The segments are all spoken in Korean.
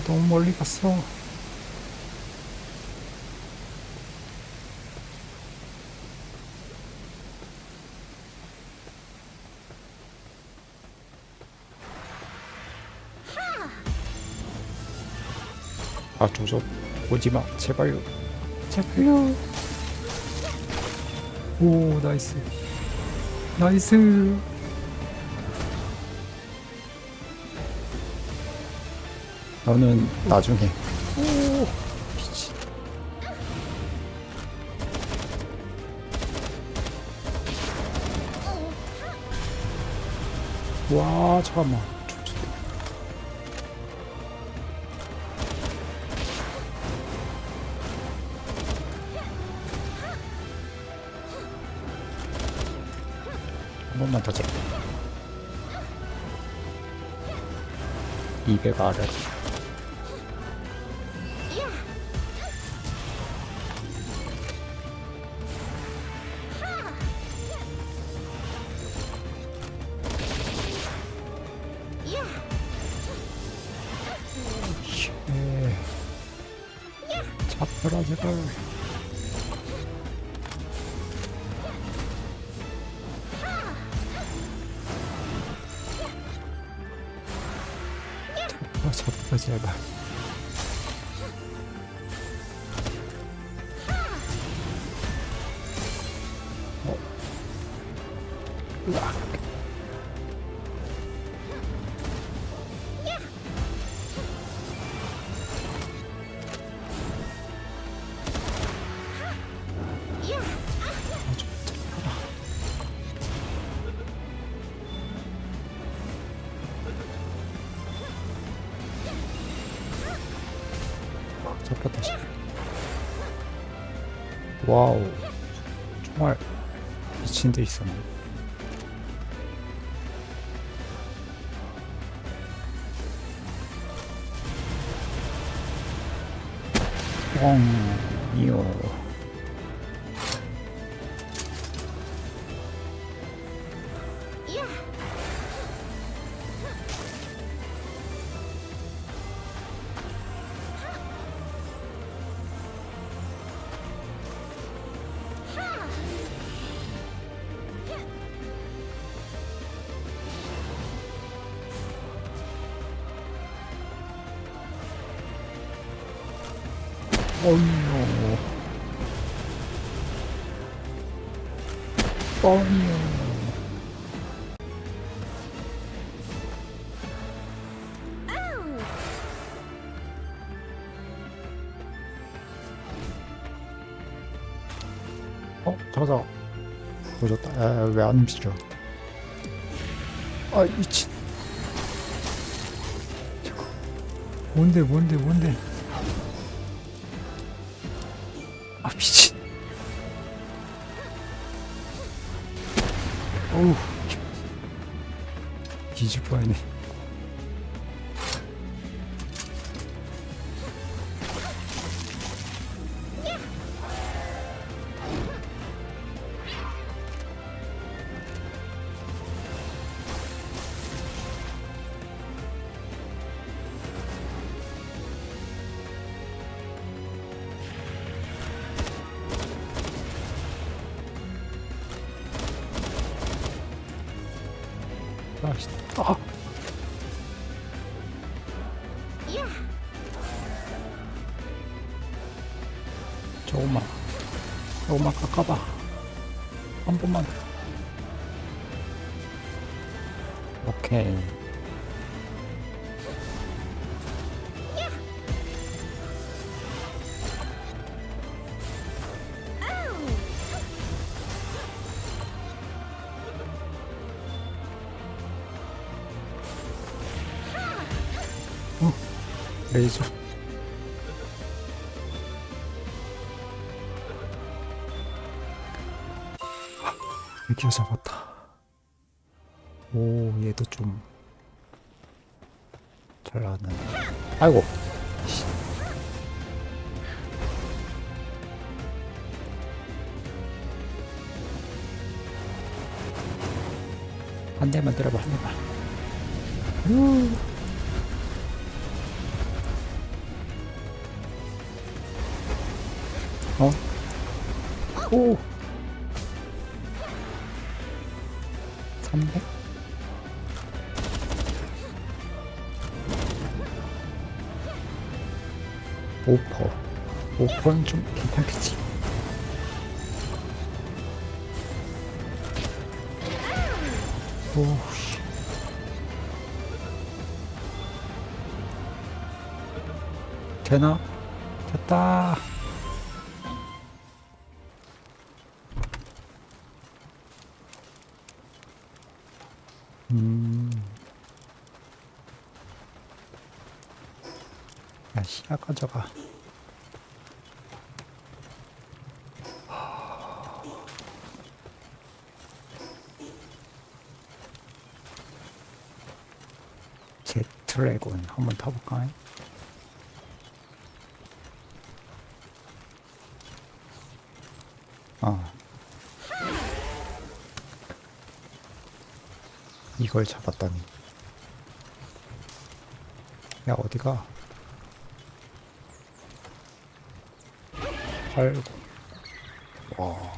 너무 멀리 갔어. 조져. 오지마. 제발요. 제발요. 오, 나이스. 나이스. 너는 나중에. 오, 미친. 와, 잠깐만. 한 번만 더 잡. 200 아래. 잡혀라 제발. 잡혀 제발. 으악. 잡혔다. 와우, 정말 미친 데 있었네. 이요. 어이요. 어이요. 잠깐. 보셨다. 왜 안 움직여? 미친. 뭔데? 미친. 어우, 뒤질 뻔했네. 조금만 깎아봐. 한 번만. 오케이. 레이저. 드디어 잡았다. 오, 얘도 좀 잘 나왔는데. 아이고. 한 대만 때려봐, 한 대만. 어? 오! 300? 5%. 5%는 좀 괜찮겠지. 오씨. 되나? 됐다. 야, 시야 가져가. 제트레곤 한번 타볼까? 이걸 잡았다니. 야, 어디가? 아이고. 와,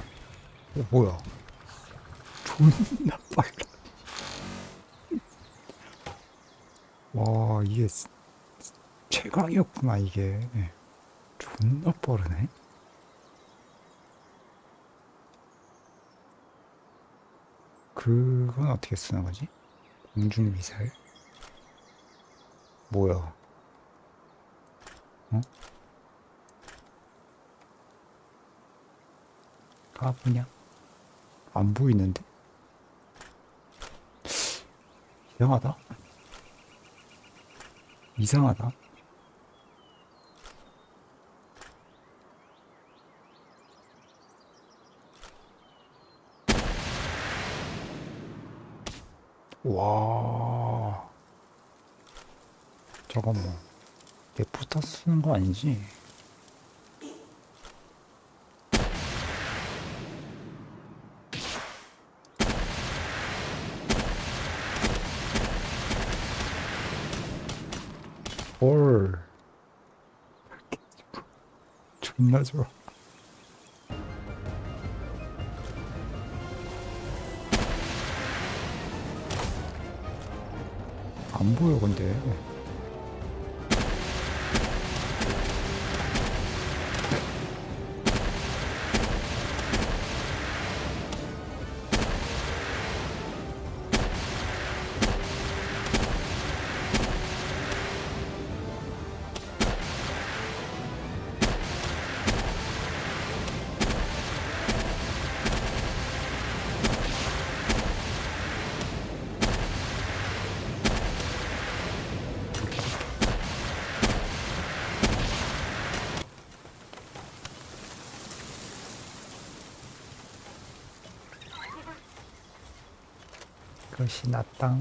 이거 뭐야? 존나 빨라. 와, 이게 최강이었구나, 이게. 존나 빠르네. 그건 어떻게 쓰는 거지? 공중 미사일? 뭐야? 어? 가보냐? 안 보이는데? 이상하다. 이상하다. 와, 저건 뭐, 내 부타 쓰는 거 아니지? 헐, 존나 좋아. 안 보여, 근데. 그것이 나 땅.